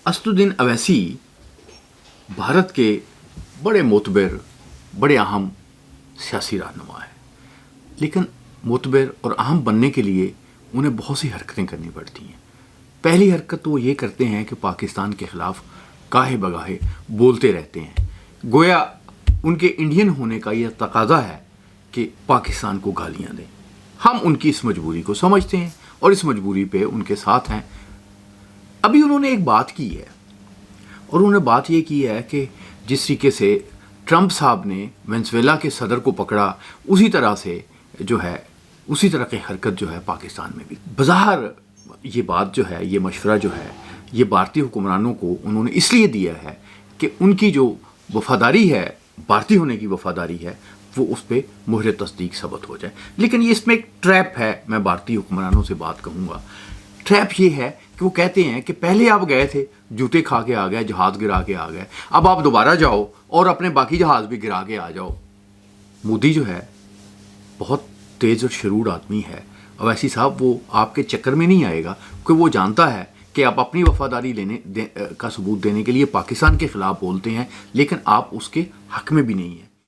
असदुद्दीन अवैसी भारत के बड़े मोतबर, बड़े अहम सियासी रहनुमा है, लेकिन मोतबर और अहम बनने के लिए उन्हें बहुत सी हरकतें करनी पड़ती हैं। पहली हरकत तो वो ये करते हैं कि पाकिस्तान के ख़िलाफ़ गाहे बगाहे बोलते रहते हैं, गोया उनके इंडियन होने का यह तकाज़ा है कि पाकिस्तान को गालियाँ दें। हम उनकी इस मजबूरी को समझते हैं और इस मजबूरी पे उनके साथ हैं। अभी उन्होंने एक बात की है, और उन्होंने बात ये की है कि जिस तरीके से ट्रंप साहब ने वेनेज़ुएला के सदर को पकड़ा, उसी तरह से जो है उसी तरह की हरकत जो है पाकिस्तान में भी। बज़ाहिर ये बात जो है, ये मशवरा जो है, ये भारतीय हुक्मरानों को उन्होंने इसलिए दिया है कि उनकी जो वफ़ादारी है, भारतीय होने की वफ़ादारी है, वो उस पर मुहर तस्दीक सबत हो जाए। लेकिन ये इसमें एक ट्रैप है। मैं भारतीय हुक्मरानों से बात कहूँगा, ट्रैप ये है कि वो कहते हैं कि पहले आप गए थे, जूते खा के आ गए, जहाज़ गिरा के आ गए, अब आप दोबारा जाओ और अपने बाकी जहाज़ भी गिरा के आ जाओ। मोदी जो है बहुत तेज़ और शरूर आदमी है। अवैसी साहब वो आपके चक्कर में नहीं आएगा, क्योंकि वो जानता है कि आप अपनी वफ़ादारी का सबूत देने के लिए पाकिस्तान के ख़िलाफ़ बोलते हैं, लेकिन आप उसके हक़ में भी नहीं हैं।